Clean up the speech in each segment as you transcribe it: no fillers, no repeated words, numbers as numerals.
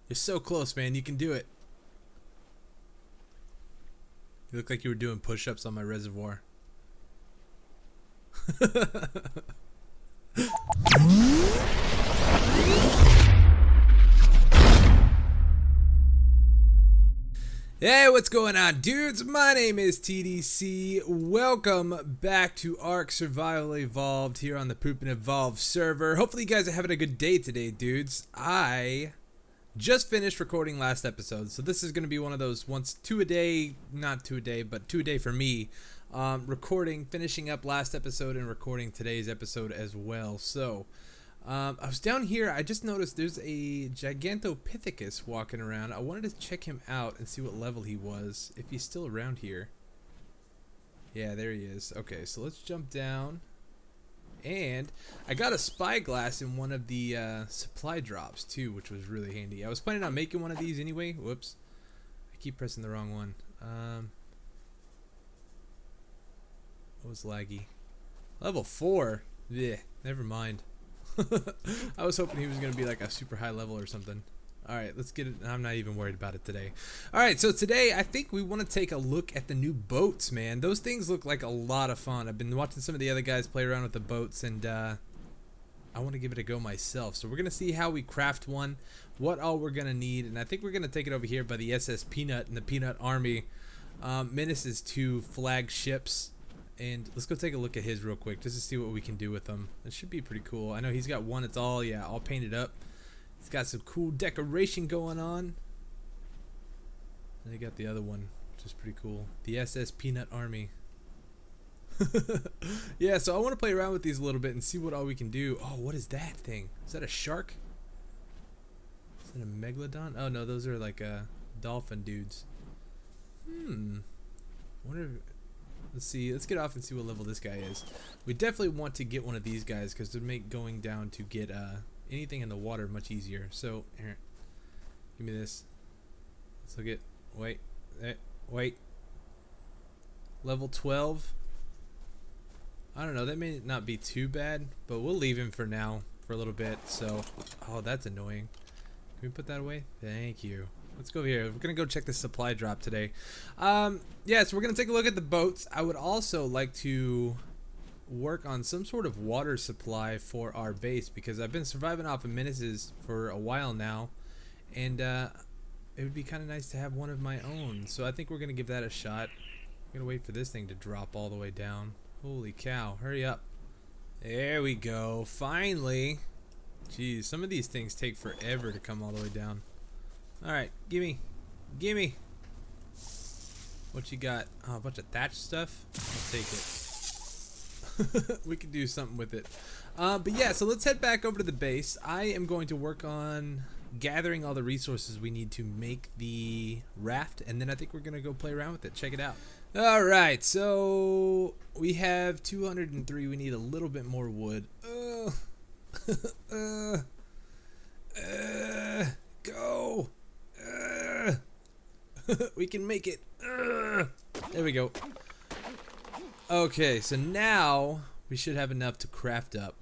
You're so close, man. You can do it. You look like you were doing push-ups on my reservoir. Hey, what's going on, dudes? My name is TDC. Welcome back to Ark Survival Evolved here on the Pooping Evolved server. Hopefully you guys are having a good day today, dudes. I just finished recording last episode, so this is going to be one of those two a day for me. Finishing up last episode and recording today's episode as well. So I was down here. I just noticed there's a Gigantopithecus walking around. I wanted to check him out and see what level he was, if he's still around here. Yeah, there he is. Okay, so let's jump down. And I got a spyglass in one of the supply drops too, which was really handy. I was planning on making one of these anyway. Whoops, I keep pressing the wrong one. What was laggy? Level 4. Yeah, never mind. I was hoping he was going to be like a super high level or something. Alright, let's get it. I'm not even worried about it today. Alright, so today I think we want to take a look at the new boats, man. Those things look like a lot of fun. I've been watching some of the other guys play around with the boats, and I want to give it a go myself. So we're going to see how we craft one, what all we're going to need, and I think we're going to take it over here by the SS Peanut and the Peanut Army. Menace's 2 flagships. And let's go take a look at his real quick just to see what we can do with them. It should be pretty cool. I know he's got one. It's all painted up. He's got some cool decoration going on. And they got the other one, which is pretty cool. The SS Peanut Army. Yeah, so I want to play around with these a little bit and see what all we can do. Oh, what is that thing? Is that a shark? Is that a megalodon? Oh no, those are like dolphin dudes. Wonder if, let's see. Let's get off and see what level this guy is. We definitely want to get one of these guys because to make going down to get anything in the water much easier. So here, give me this. Let's look at. Wait. Level 12. I don't know. That may not be too bad, but we'll leave him for now for a little bit. So, oh, that's annoying. Can we put that away? Thank you. Let's go over here. We're gonna go check the supply drop today. Yeah, so we're gonna take a look at the boats. I would also like to work on some sort of water supply for our base because I've been surviving off of menaces for a while now, and it would be kind of nice to have one of my own. So I think we're gonna give that a shot. I'm gonna wait for this thing to drop all the way down. Holy cow! Hurry up! There we go. Finally. Jeez, some of these things take forever to come all the way down. Alright, gimme. What you got? Oh, a bunch of thatch stuff? I'll take it. We can do something with it. But yeah, so let's head back over to the base. I am going to work on gathering all the resources we need to make the raft, and then I think we're going to go play around with it. Check it out. Alright, so we have 203. We need a little bit more wood. Go! We can make it. There we go. Okay, so now we should have enough to craft up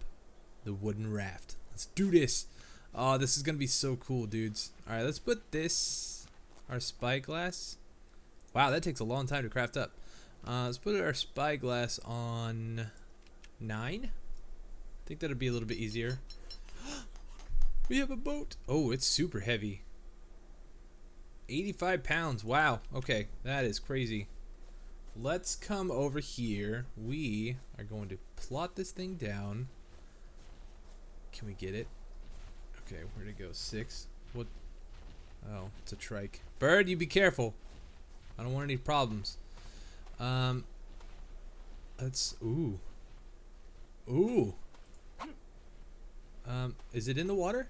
the wooden raft. Let's do this. Oh, this is gonna be so cool, dudes. Alright, let's put this, our spyglass. Wow, that takes a long time to craft up. Let's put our spyglass on 9. I think that'll be a little bit easier. We have a boat. Oh, it's super heavy. 85 pounds. Wow. Okay, that is crazy. Let's come over here. We are going to plot this thing down. Can we get it? Okay, where'd it go? 6. What? Oh, it's a trike. Bird, you be careful. I don't want any problems. Let's. Ooh. Is it in the water?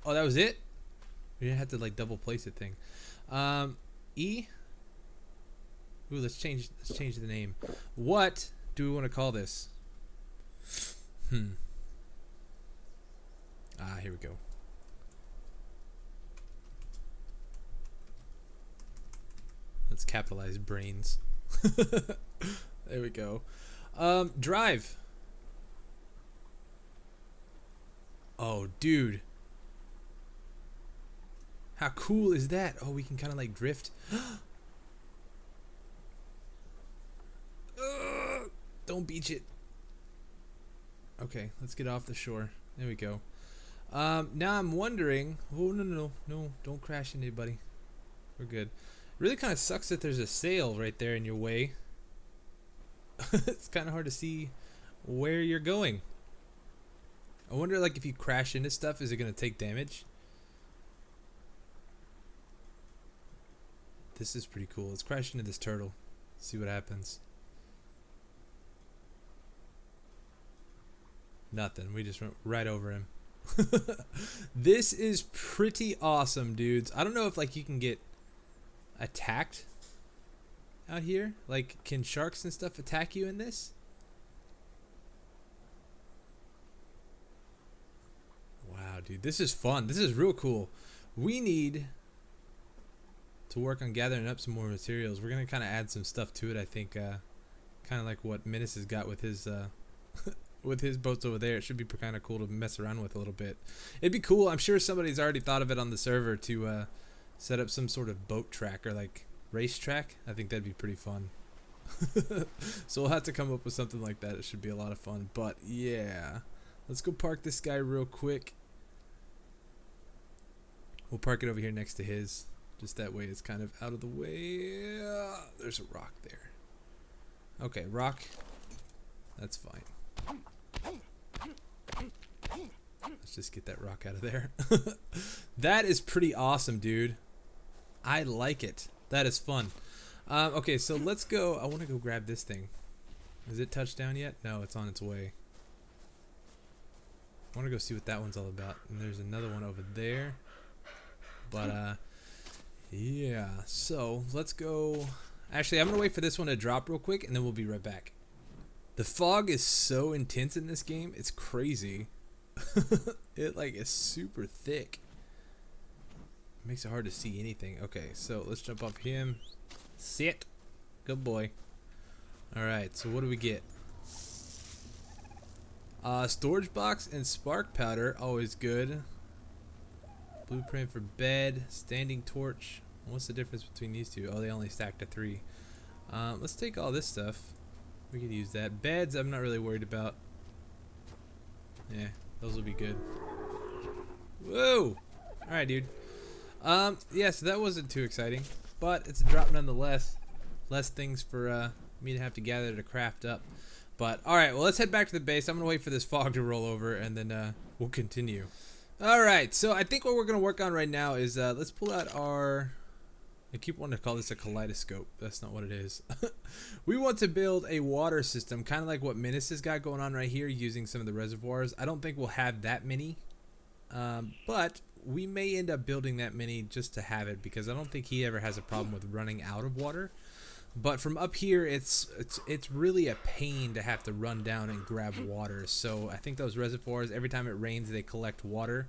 Oh, that was it? We didn't have to like double place the thing. E. Ooh, let's change the name. What do we want to call this? Here we go. Let's capitalize brains. There we go. Drive. Oh, dude. How cool is that? Oh, we can kind of like drift. Don't beach it. Okay, let's get off the shore. There we go. Now I'm wondering. Oh, no, don't crash into anybody. We're good. It really kind of sucks that there's a sail right there in your way. It's kind of hard to see where you're going. I wonder, like, if you crash into stuff, is it gonna take damage? This is pretty cool. Let's crash into this turtle. See what happens. Nothing. We just went right over him. This is pretty awesome, dudes. I don't know if like you can get attacked out here. Like, can sharks and stuff attack you in this? Wow, dude. This is fun. This is real cool. We need to work on gathering up some more materials. We're gonna kind of add some stuff to it, I think, kind of like what Menace has got with his with his boats over there. It should be kind of cool to mess around with a little bit. It'd be cool. I'm sure somebody's already thought of it on the server to set up some sort of boat track or like race track. I think that'd be pretty fun. So we'll have to come up with something like that. It should be a lot of fun. But yeah, let's go park this guy real quick. We'll park it over here next to his. Just that way it's kind of out of the way. There's a rock there. Okay, rock. That's fine. Let's just get that rock out of there. That is pretty awesome, dude. I like it. That is fun. Okay, so let's go. I want to go grab this thing. Is it touched down yet? No, it's on its way. I want to go see what that one's all about. And there's another one over there. But, yeah. So, let's go. Actually, I'm going to wait for this one to drop real quick, and then we'll be right back. The fog is so intense in this game. It's crazy. It, like, is super thick. It makes it hard to see anything. Okay, so let's jump off him. Sit. Good boy. Alright, so what do we get? Storage box and spark powder. Always good. Blueprint for bed. Standing torch. What's the difference between these two? Oh, they only stack to 3. Let's take all this stuff. We could use that. Beds, I'm not really worried about. Yeah, those will be good. Whoa! Alright, dude. Yeah, so that wasn't too exciting. But it's a drop nonetheless. Less things for me to have to gather to craft up. But, alright, well, let's head back to the base. I'm going to wait for this fog to roll over, and then we'll continue. Alright, so I think what we're going to work on right now is, let's pull out our... I keep wanting to call this a kaleidoscope. That's not what it is. We want to build a water system, kind of like what Menace has got going on right here, using some of the reservoirs. I don't think we'll have that many, but we may end up building that many just to have it, because I don't think he ever has a problem with running out of water. But from up here, it's really a pain to have to run down and grab water. So I think those reservoirs, every time it rains, they collect water.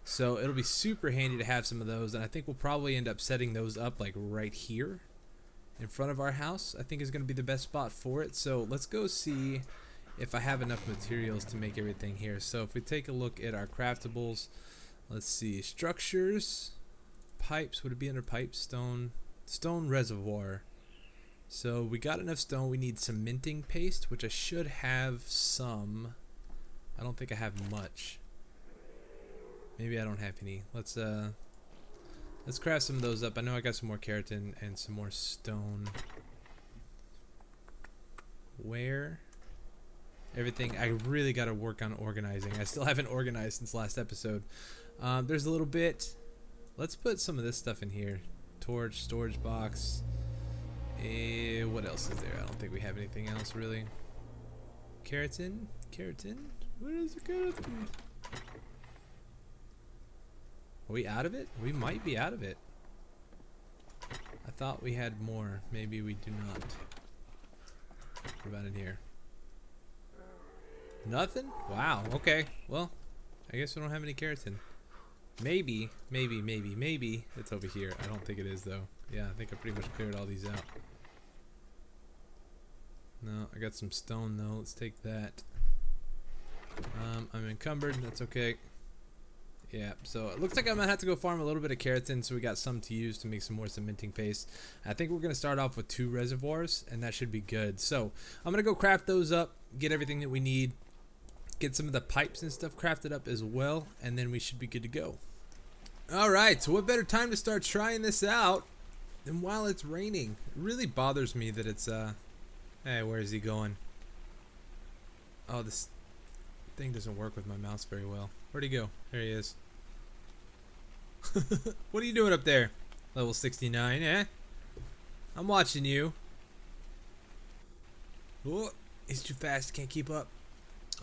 So it'll be super handy to have some of those, and I think we'll probably end up setting those up like right here in front of our house. I think is going to be the best spot for it. So let's go see if I have enough materials to make everything here. So if we take a look at our craftables, let's see, structures, pipes, would it be under pipes? Stone reservoir. So we got enough stone. We need cementing paste, which I should have some. I don't think I have much. Maybe I don't have any. Let's craft some of those up. I know I got some more keratin and some more stone. Where? Everything. I really got to work on organizing. I still haven't organized since last episode. There's a little bit. Let's put some of this stuff in here. Torch, storage box. What else is there? I don't think we have anything else really. Keratin? Keratin? Where is the keratin? Are we out of it? We might be out of it. I thought we had more. Maybe we do not. What about in here? Nothing? Wow. Okay. Well, I guess we don't have any keratin. Maybe it's over here. I don't think it is though. Yeah, I think I pretty much cleared all these out. No, I got some stone though. Let's take that. I'm encumbered. That's okay. Yeah, so it looks like I'm gonna have to go farm a little bit of keratin so we got some to use to make some more cementing paste. I think we're gonna start off with 2 reservoirs and that should be good. So I'm gonna go craft those up, get everything that we need, get some of the pipes and stuff crafted up as well, and then we should be good to go. Alright, so what better time to start trying this out than while it's raining. It really bothers me that it's hey, where is he going? Oh, this thing doesn't work with my mouse very well. Where'd he go? There he is. What are you doing up there? Level 69, eh? I'm watching you. Oh, he's too fast, can't keep up.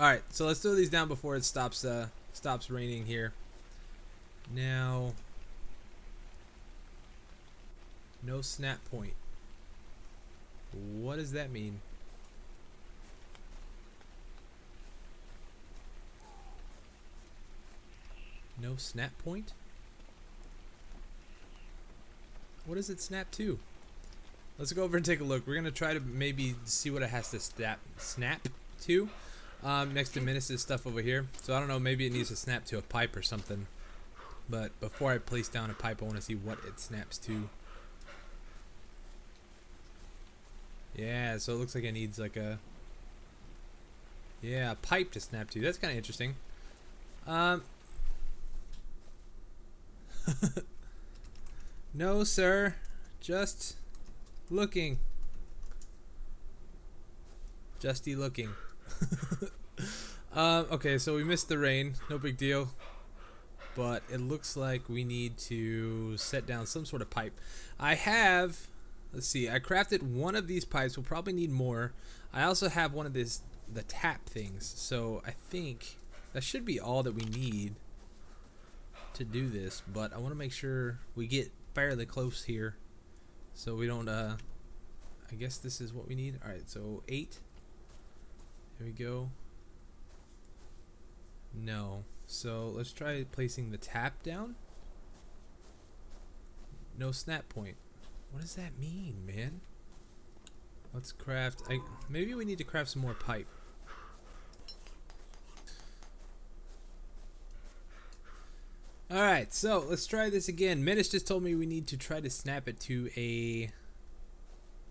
Alright, so let's throw these down before it stops raining here. Now, no snap point. What does that mean? No snap point? What does it snap to? Let's go over and take a look. We're gonna try to maybe see what it has to snap to. Next to Menace's stuff over here. So I don't know, maybe it needs to snap to a pipe or something. But before I place down a pipe, I want to see what it snaps to. Yeah, so it looks like it needs like a pipe to snap to. That's kind of interesting. No, sir. Just looking. Justy looking. Okay, so we missed the rain. No big deal. But it looks like we need to set down some sort of pipe. I have, let's see, I crafted one of these pipes. We'll probably need more. I also have one of the tap things. So I think that should be all that we need to do this, but I want to make sure we get fairly close here so we don't I guess this is what we need. All right, so 8. Here we go. No, so let's try placing the tap down. No snap point. What does that mean, man? Let's craft, maybe we need to craft some more pipe. Alright, so let's try this again. Menace just told me we need to try to snap it to a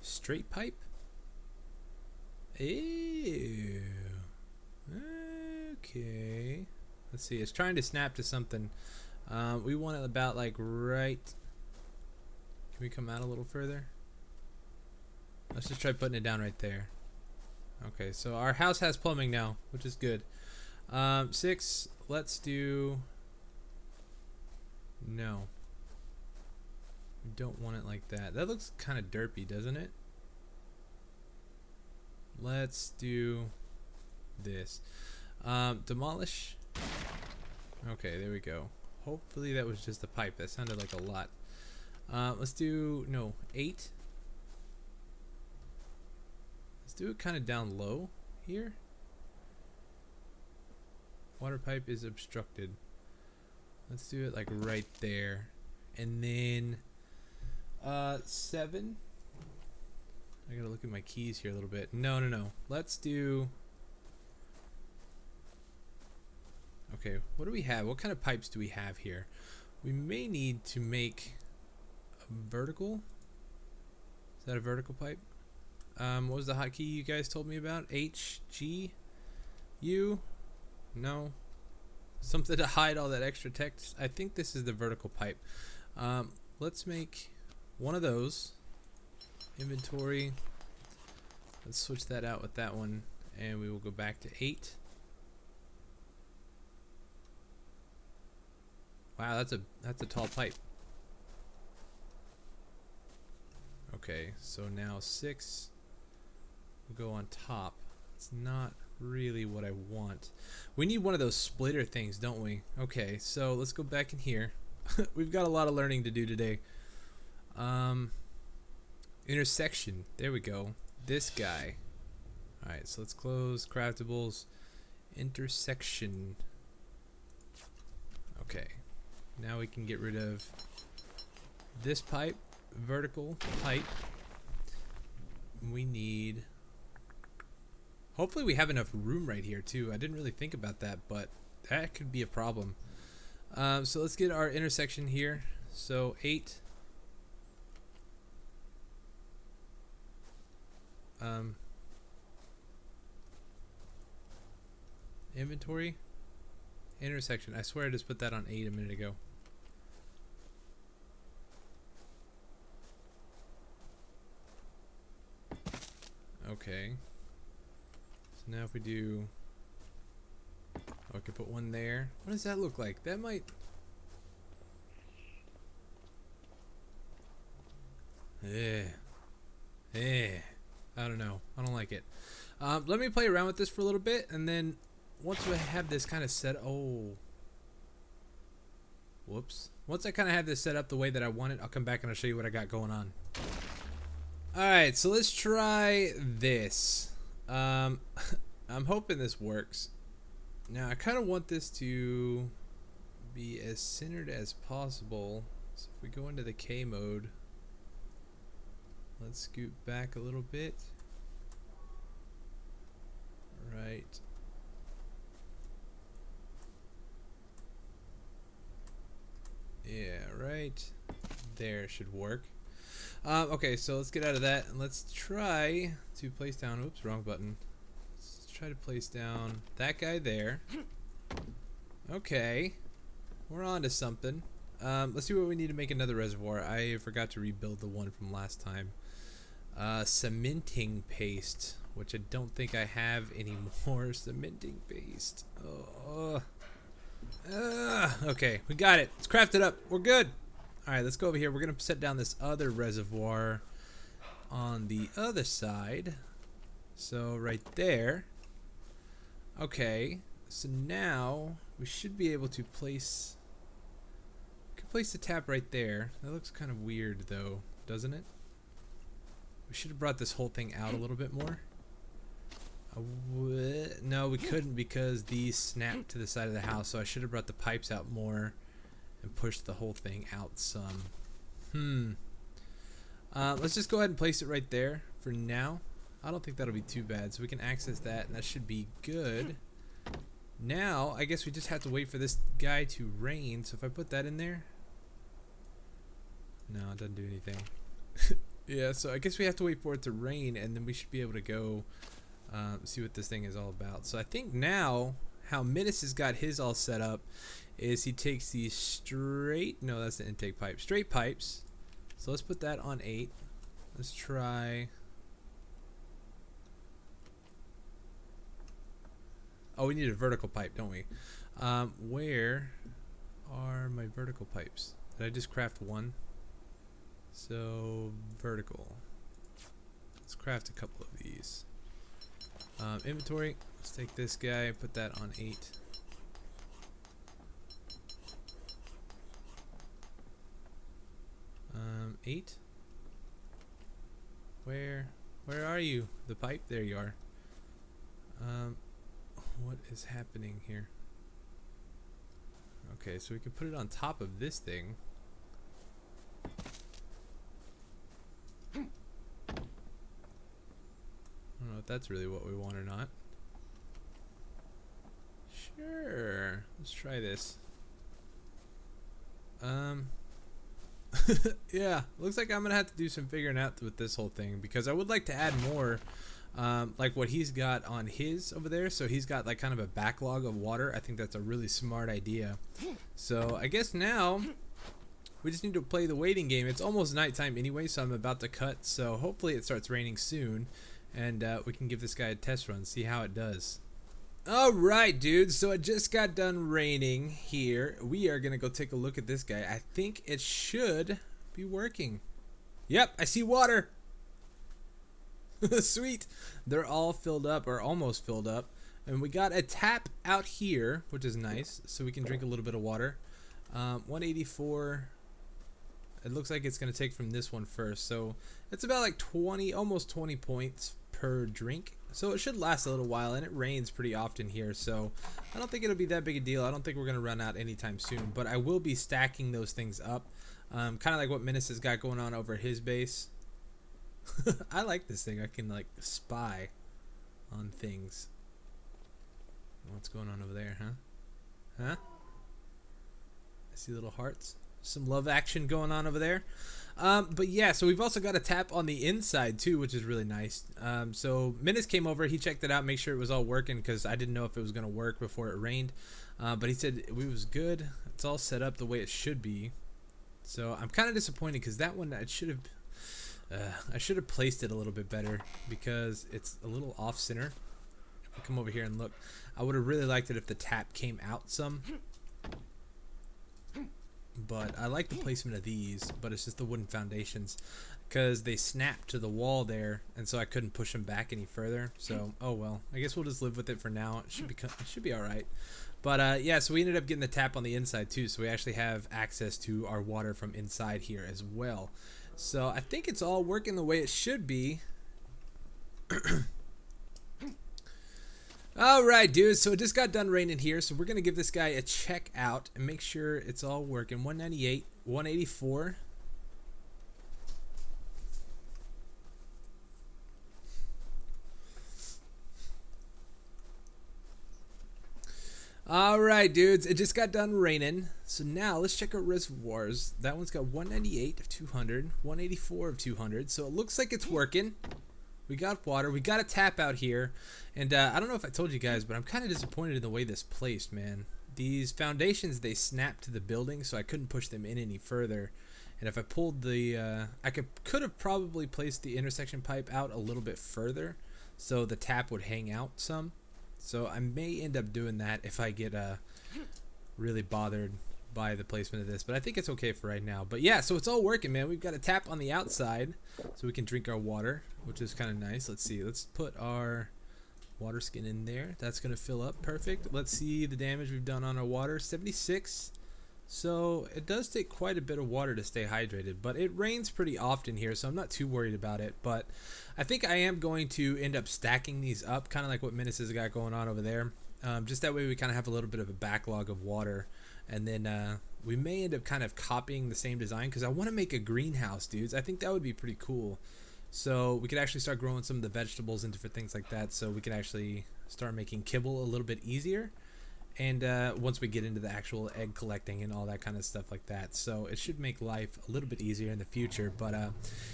straight pipe. Ew. Okay. Let's see, it's trying to snap to something. We want it about like right. Can we come out a little further? Let's just try putting it down right there. Okay, so our house has plumbing now, which is good. 6, let's do... No. We don't want it like that. That looks kind of derpy, doesn't it? Let's do this. Demolish. Okay, there we go. Hopefully that was just a pipe. That sounded like a lot. Let's do, no, 8. Let's do it kind of down low here. Water pipe is obstructed. Let's do it like right there. And then 7. I gotta look at my keys here a little bit. No. Let's do... Okay, what do we have? What kind of pipes do we have here? We may need to make a vertical. Is that a vertical pipe? What was the hotkey you guys told me about? H, G, U? No. Something to hide all that extra text. I think this is the vertical pipe. Let's make one of those. Inventory. Let's switch that out with that one, and we will go back to 8. Wow, that's a tall pipe. Okay, so now 6 will go on top. It's not really what I want. We need one of those splitter things, don't we? Okay, so let's go back in here. We've got a lot of learning to do today. Intersection. There we go. This guy. Alright, so let's close craftables. Intersection. Okay. Now we can get rid of this pipe. Vertical pipe. We need... Hopefully we have enough room right here too. I didn't really think about that, but that could be a problem. So let's get our intersection here. So 8. Inventory. Intersection. I swear I just put that on 8 a minute ago. Okay. So now if we do... Oh, I could put one there. What does that look like? That might... I don't know. I don't like it. Let me play around with this for a little bit, and then once we have this kind of set... Oh. Whoops. Once I kind of have this set up the way that I want it, I'll come back and I'll show you what I got going on. Alright, so let's try this. I'm hoping this works. Now, I kind of want this to be as centered as possible. So if we go into the K mode, let's scoot back a little bit. Right. Yeah, right there should work. Okay, so let's get out of that and let's try to place down, oops, wrong button. Let's try to place down that guy there. Okay, we're on to something. Let's see what we need to make another reservoir. I forgot to rebuild the one from last time. Cementing paste, which I don't think I have any more cementing paste. Okay, we got it. Let's craft it up. We're good. Alright, let's go over here. We're going to set down this other reservoir on the other side. So, right there. Okay, so now we should be able to place... We can place the tap right there. That looks kind of weird, though, doesn't it? We should have brought this whole thing out a little bit more. No, we couldn't because these snapped to the side of the house, so I should have brought the pipes out more and pushed the whole thing out some. Let's just go ahead and place it right there for now. I don't think that'll be too bad, so we can access that, and that should be good. Now, I guess we just have to wait for this guy to rain, so if I put that in there... No, it doesn't do anything. Yeah, so I guess we have to wait for it to rain, and then we should be able to go see what this thing is all about. So I think now, how Midas has got his all set up is he takes these straight... No, that's the intake pipe. Straight pipes. So let's put that on 8. Let's try... Oh, we need a vertical pipe, don't we? Where are my vertical pipes? Did I just craft one? So, vertical. Let's craft a couple of these. Inventory. Let's take this guy, put that on 8. Eight. Where are you? The pipe? There you are. What is happening here? Okay, so we can put it on top of this thing. I don't know if that's really what we want or not. Sure. Let's try this. Yeah, looks like I'm gonna have to do some figuring out with this whole thing because I would like to add more like what he's got on his over there. So he's got like kind of a backlog of water. I think that's a really smart idea. So I guess now we just need to play the waiting game. It's almost nighttime anyway, so I'm about to cut. So hopefully it starts raining soon and we can give this guy a test run, see how it does. Alright, dudes, so it just got done raining here. We are gonna go take a look at this guy. I think it should be working. Yep, I see water. Sweet. They're all filled up, or almost filled up. And we got a tap out here, which is nice, so we can drink a little bit of water. 184. It looks like it's gonna take from this one first. So it's about like 20, almost 20 points per drink. So it should last a little while, and it rains pretty often here, so I don't think it'll be that big a deal. I don't think we're going to run out anytime soon, but I will be stacking those things up, kind of like what Menace has got going on over his base. I like this thing. I can, like, spy on things. What's going on over there, huh? Huh? See little hearts. Some love action going on over there. But yeah, so we've also got a tap on the inside too, which is really nice. So Menace came over, he checked it out, make sure it was all working, because I didn't know if it was going to work before it rained. But he said it was good. It's all set up the way it should be. So I'm kind of disappointed because that one I should have placed it a little bit better, because it's a little off center. If we come over here and look, I would have really liked it if the tap came out some. But I like the placement of these, but it's just the wooden foundations, because they snap to the wall there, and so I couldn't push them back any further. So oh well, I guess we'll just live with it for now. It should be all right. But yeah, so we ended up getting the tap on the inside too, so we actually have access to our water from inside here as well. So I think it's all working the way it should be. Alright, dudes, so it just got done raining here, so we're going to give this guy a check out and make sure it's all working. 198, 184. Alright, dudes, it just got done raining, so now let's check our reservoirs. That one's got 198 of 200, 184 of 200, so it looks like it's working. We got water. We got a tap out here. And I don't know if I told you guys, but I'm kind of disappointed in the way this placed, man. These foundations, they snap to the building, so I couldn't push them in any further. And if I pulled the... I could have probably placed the intersection pipe out a little bit further, so the tap would hang out some. So I may end up doing that if I get really bothered by the placement of this, but I think it's okay for right now. But yeah, so it's all working, man. We've got a tap on the outside so we can drink our water, which is kind of nice. Let's see, let's put our water skin in there. That's gonna fill up perfect. Let's see the damage we've done on our water. 76. So it does take quite a bit of water to stay hydrated, but it rains pretty often here, so I'm not too worried about it. But I think I am going to end up stacking these up, kind of like what Menace has got going on over there. Just that way we kind of have a little bit of a backlog of water. And then we may end up kind of copying the same design, because I want to make a greenhouse, dudes. I think that would be pretty cool. So we could actually start growing some of the vegetables and different things like that, so we can actually start making kibble a little bit easier. And once we get into the actual egg collecting and all that kind of stuff like that. So it should make life a little bit easier in the future. But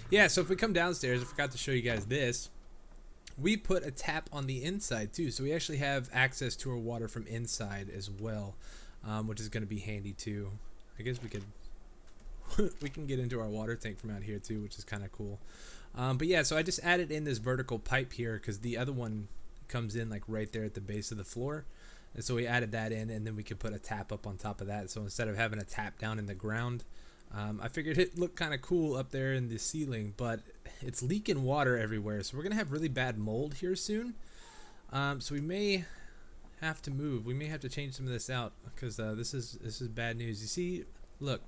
yeah, so if we come downstairs, I forgot to show you guys this. We put a tap on the inside too, so we actually have access to our water from inside as well. Which is going to be handy too. I guess we could we can get into our water tank from out here too, which is kind of cool. But yeah, so I just added in this vertical pipe here because the other one comes in like right there at the base of the floor, and so we added that in, and then we could put a tap up on top of that. So instead of having a tap down in the ground, I figured it looked kind of cool up there in the ceiling, but it's leaking water everywhere, so we're gonna have really bad mold here soon. So we may have to move. We may have to change some of this out, because this is bad news. You see, look,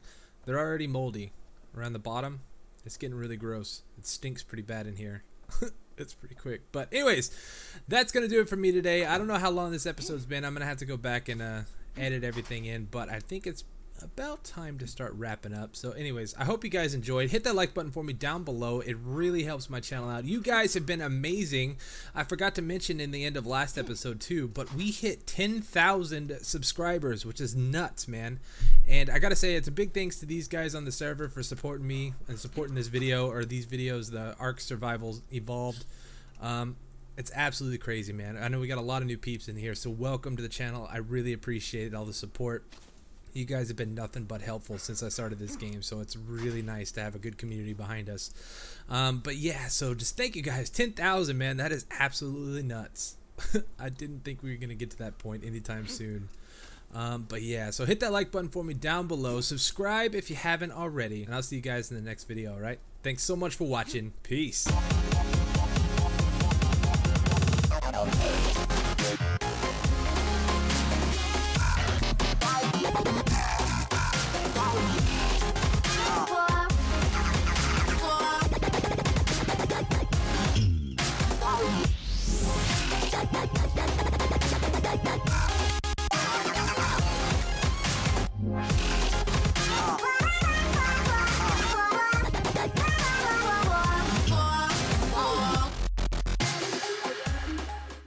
they're already moldy around the bottom. It's getting really gross. It stinks pretty bad in here. It's pretty quick. But anyways, that's gonna do it for me today. I don't know how long this episode's been. I'm gonna have to go back and edit everything in, but I think it's about time to start wrapping up. So anyways, I hope you guys enjoyed. Hit that like button for me down below. It really helps my channel out. You guys have been amazing. I forgot to mention in the end of last episode too, but we hit 10,000 subscribers, which is nuts, man. And I gotta say, it's a big thanks to these guys on the server for supporting me and supporting this video, or these videos, the Ark Survival Evolved. It's absolutely crazy, man. I know we got a lot of new peeps in here, so welcome to the channel. I really appreciate all the support. You guys have been nothing but helpful since I started this game, so it's really nice to have a good community behind us. But yeah, so just thank you guys. 10,000, man. That is absolutely nuts. I didn't think we were going to get to that point anytime soon. But yeah, so hit that like button for me down below. Subscribe if you haven't already, and I'll see you guys in the next video, all right? Thanks so much for watching. Peace.